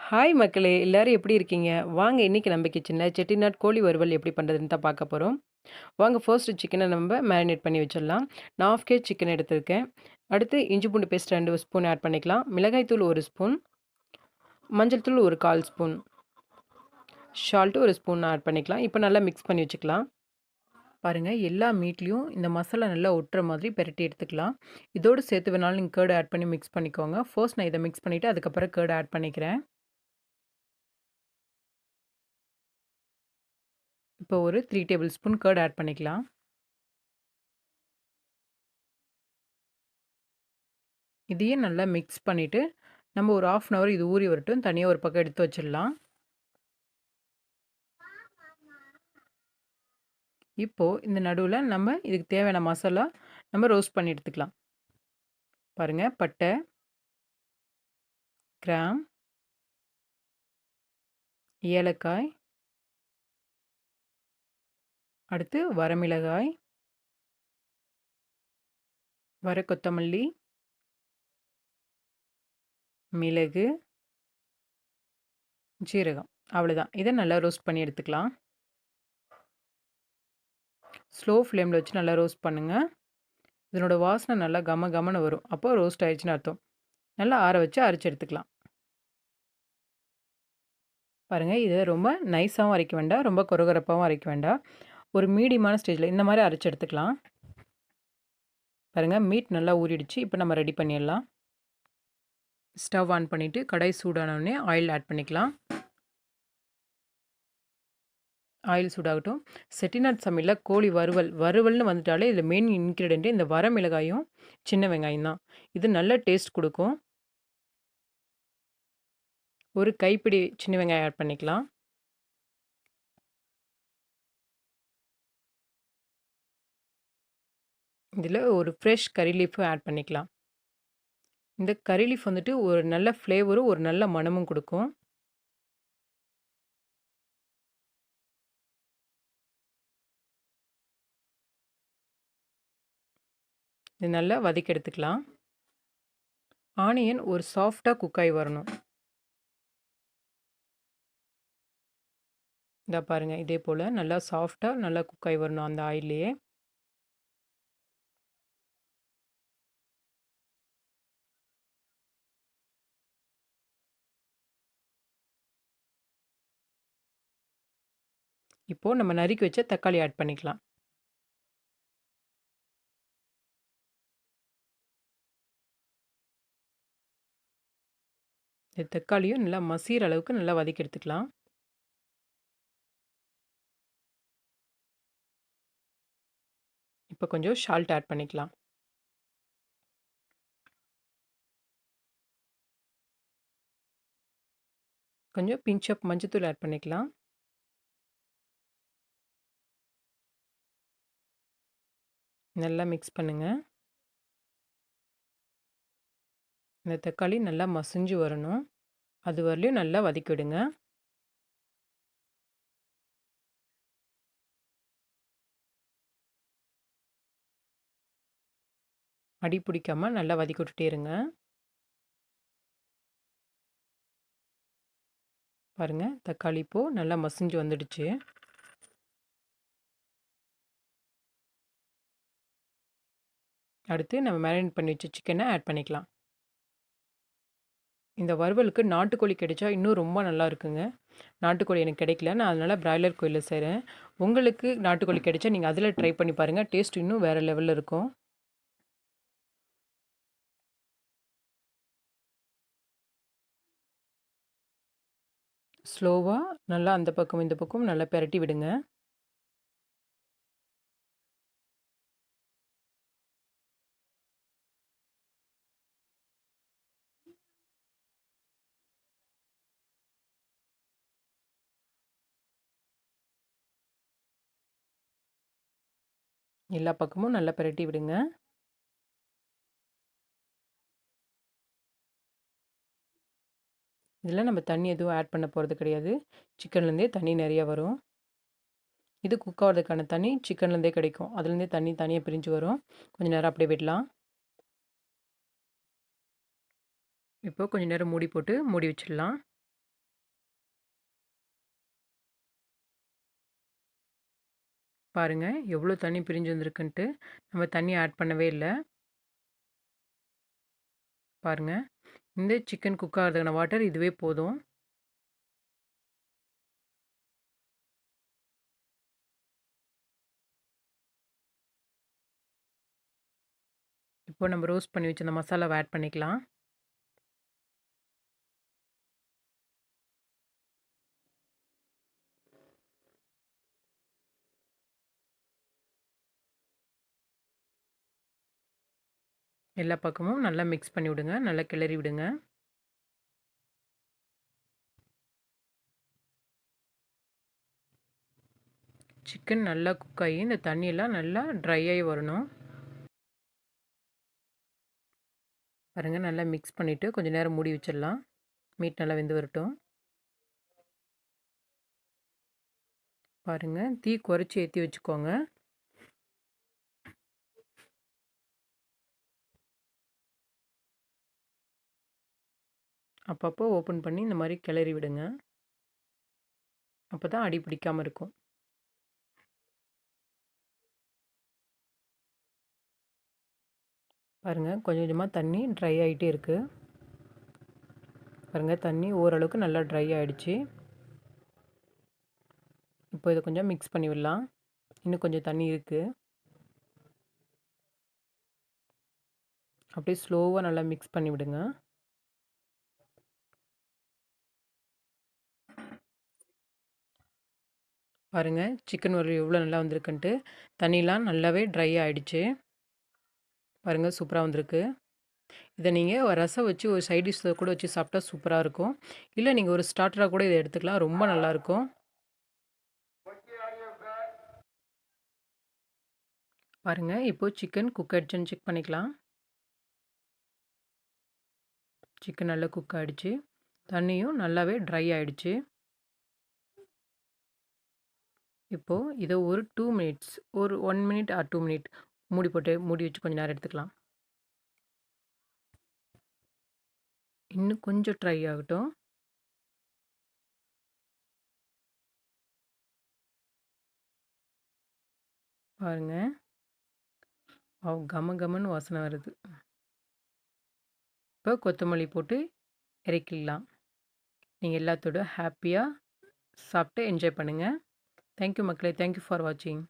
Hi மக்களே! எல்லாரும் எப்படி இருக்கீங்க? வாங்க இன்னைக்கு நம்ம கிச்சன்ல செட்டிநாட் கோழி வறுவல் எப்படி பண்ணுறதுன்னு தான் பார்க்க போறோம். வாங்க ஃபர்ஸ்ட்டு சிக்கன நம்ம மேரினேட் பண்ணி வச்சிடலாம். நான் 1/2 கேஜ் சிக்கன் எடுத்திருக்கேன். அடுத்து இஞ்சி பூண்டு பேஸ்ட் 2 ஸ்பூன் ஆட் பண்ணிக்கலாம். மிளகாய் தூள் 1 ஸ்பூன், மஞ்சள் தூள் ஒரு 1/4 ஸ்பூன், சால்ட் 1 ஸ்பூன் ஆட் பண்ணிக்கலாம். இப்போ நல்லா மிக்ஸ் பண்ணி வச்சுக்கலாம். பாருங்க எல்லா மீட்லயும் இந்த மசாலா நல்லா ஒட்டுற மாதிரி பெரட்டி எடுத்துக்கலாம். இதோடு சேர்த்து வேணாலும் நீங்க கர்ட் ஆட் பண்ணி மிக்ஸ் பண்ணிக்கோங்க. ஃபர்ஸ்ட் நான் இத மிக்ஸ் பண்ணிட்டு அதுக்கப்புறம் கர்ட் ஆட் பண்ணிக்கிறேன். இப்போ ஒரு 3 டேபிள் ஸ்பூன் கர்ட் ஆட் பண்ணிக்கலாம். இதையும் நல்லா மிக்ஸ் பண்ணிவிட்டு நம்ம ஒரு 1/2 அன் ஹவர் இது ஊறி வரட்டும். தனியாக ஒரு பக்கம் எடுத்து வச்சிடலாம். இப்போது இந்த நடுவில் நம்ம இதுக்கு தேவையான மசாலா நம்ம ரோஸ்ட் பண்ணி எடுத்துக்கலாம். பாருங்கள், பட்டை, கிராம், ஏலக்காய், அடுத்து வரமிளகாய், வர கொத்தமல்லி, மிளகு, ஜீரகம், அவ்வளோதான். இதை நல்லா ரோஸ்ட் பண்ணி எடுத்துக்கலாம். ஸ்லோ ஃப்ளேமில் வச்சு நல்லா ரோஸ்ட் பண்ணுங்கள். இதனோட வாசனை நல்லா கம கமன்னு வரும். அப்போ ரோஸ்ட் ஆயிடுச்சுன்னு அர்த்தம். நல்லா ஆற வச்சு அரைச்சி எடுத்துக்கலாம். பாருங்கள், இதை ரொம்ப நைஸாகவும் அரைக்க வேண்டாம், ரொம்ப கொரகொரப்பாகவும் அரைக்க வேண்டாம். ஒரு மீடியமான ஸ்டேஜில் இந்த மாதிரி அரைச்சி எடுத்துக்கலாம். பாருங்கள், மீட் நல்லா ஊறிடுச்சு. இப்போ நம்ம ரெடி பண்ணிடலாம். ஸ்டவ் ஆன் பண்ணிவிட்டு கடாய் சூடானோடனே ஆயில் ஆட் பண்ணிக்கலாம். ஆயில் சூடாகட்டும். செட்டிநாட் சமையலில் கோழி வறுவல்னு வந்துட்டாலே இதில் மெயின் இன்க்ரீடியண்ட்டு இந்த வரமிளகாயும் சின்ன வெங்காயம் தான். இது நல்ல டேஸ்ட் கொடுக்கும். ஒரு கைப்பிடி சின்ன வெங்காயம் ஆட் பண்ணிக்கலாம். இதில் ஒரு ஃப்ரெஷ் கறி லீஃபும் ஆட் பண்ணிக்கலாம். இந்த கறி லீஃப் வந்துட்டு ஒரு நல்ல ஃப்ளேவரும் ஒரு நல்ல மணமும் கொடுக்கும். இது நல்லா வதக்கி எடுத்துக்கலாம். ஆனியன் ஒரு சாஃப்டாக குக் ஆகி வரணும். இதா பாருங்கள், இதே போல் நல்லா சாஃப்டாக நல்லா குக் ஆகி வரணும் அந்த ஆயில்லையே. இப்போது நம்ம நறுக்கி வச்ச தக்காளி ஆட் பண்ணிக்கலாம். இந்த தக்காளியும் நல்லா மசிகிற அளவுக்கு நல்லா வதக்கி எடுத்துக்கலாம். இப்போ கொஞ்சம் சால்ட் ஆட் பண்ணிக்கலாம். கொஞ்சம் பிஞ்ச் ஆஃப் மஞ்சத்தூள் ஆட் பண்ணிக்கலாம். நல்லா மிக்ஸ் பண்ணுங்கள். இந்த தக்காளி நல்லா மசிஞ்சு வரணும். அது வரலையும் நல்லா வதக்கி விடுங்க. அடி பிடிக்காம நல்லா வதக்கி விட்டுட்டே இருங்க. பாருங்கள், தக்காளி இப்போது நல்லா மசிஞ்சு வந்துடுச்சு. அடுத்து நம்ம மேரினேட் பண்ணி வச்ச சிக்கனை ஆட் பண்ணிக்கலாம். இந்த வறுவலுக்கு நாட்டுக்கோழி கிடைச்சா இன்னும் ரொம்ப நல்லா இருக்குங்க. நாட்டுக்கோழி எனக்கு கிடைக்கல. நான் அதனால் பிராய்லர் கோழியில் செய்கிறேன். உங்களுக்கு நாட்டுக்கோழி கிடைச்சா நீங்கள் அதில் ட்ரை பண்ணி பாருங்கள். டேஸ்ட் இன்னும் வேறு லெவலில் இருக்கும். ஸ்லோவாக நல்லா அந்த பக்கம் இந்த பக்கம் நல்லா பெரட்டி விடுங்க. எல்லா பக்கமும் நல்லா பெரட்டி விடுங்க. இதில் நம்ம தண்ணி எதுவும் ஆட் பண்ண போகிறது கிடையாது. சிக்கன்லேருந்தே தண்ணி நிறைய வரும். இது குக் ஆகிறதுக்கான தண்ணி சிக்கன்லேருந்தே கிடைக்கும். அதுலேருந்தே தண்ணி தனியாக பிரிஞ்சு வரும். கொஞ்சம் நேரம் அப்படியே விடலாம். இப்போ கொஞ்சம் நேரம் மூடி போட்டு மூடி வச்சிடலாம். பாருங்க எவ்வளோ தண்ணி பிரிஞ்சு வந்திருக்குன்ட்டு. நம்ம தண்ணி ஆட் பண்ணவே இல்ல. பாருங்க. இந்த சிக்கன் குக் ஆகுறதுக்கான வாட்டர் இதுவே போதும். இப்போ நம்ம ரோஸ்ட் பண்ணி வச்சிருந்த மசாலாவ ஆட் பண்ணிக்கலாம். எல்லா பக்கமும் நல்லா மிக்ஸ் பண்ணி விடுங்க. நல்லா கிளறி விடுங்க. சிக்கன் நல்லா குக் ஆகி இந்த தண்ணியெல்லாம் நல்லா ட்ரை ஆகி வரணும். பாருங்க நல்லா மிக்ஸ் பண்ணிவிட்டு கொஞ்சம் நேரம் மூடி வச்சிடலாம். மீட் நல்லா வெந்து வரட்டும். பாருங்க தீ குறைச்சி ஏற்றி வச்சுக்கோங்க. அப்பப்போ ஓப்பன் பண்ணி இந்த மாதிரி கிளறி விடுங்க. அப்போ தான் அடி பிடிக்காமல் இருக்கும். பாருங்கள் கொஞ்சம் கொஞ்சமாக தண்ணி ட்ரை ஆகிட்டே இருக்குது. பாருங்கள் தண்ணி ஓரளவுக்கு நல்லா ட்ரை ஆகிடுச்சு. இப்போ இதை கொஞ்சம் மிக்ஸ் பண்ணி விடலாம். இன்னும் கொஞ்சம் தண்ணி இருக்குது. அப்படியே ஸ்லோவாக நல்லா மிக்ஸ் பண்ணி விடுங்க. பாருங்கள் சிக்கன் வறுவல் எவ்வளோ நல்லா வந்திருக்குன்ட்டு. தண்ணிலாம் நல்லாவே ட்ரை ஆகிடுச்சு. பாருங்கள் சூப்பராக வந்திருக்கு. இதை நீங்கள் ரசம் வச்சு ஒரு சைட் டிஷ்ஷில் கூட வச்சு சாப்பிட்டா சூப்பராக இருக்கும். இல்லை நீங்கள் ஒரு ஸ்டார்டராக கூட இதை எடுத்துக்கலாம். ரொம்ப நல்லாயிருக்கும். பாருங்கள் இப்போது சிக்கன் குக் ஆகிடுச்சுன்னு செக் பண்ணிக்கலாம். சிக்கன் நல்லா குக் ஆகிடுச்சு. தண்ணியும் நல்லாவே ட்ரை ஆகிடுச்சு. இப்போது இதை ஒரு 2 மினிட்ஸ் ஒரு 1 மினிட் ஆர் 2 மினிட் மூடி போட்டு மூடி வச்சு கொஞ்சம் நேரம் எடுத்துக்கலாம். இன்னும் கொஞ்சம் ட்ரை ஆகட்டும். பாருங்கள் கம கமன்னு வாசனை வருது. இப்போ கொத்தமல்லி போட்டு இறக்கிடலாம். நீங்கள் எல்லாத்தோட ஹாப்பியாக சாப்பிட்டு என்ஜாய் பண்ணுங்கள். தேங்க்யூ மக்களே. தேங்க்யூ ஃபார் வாட்சிங்.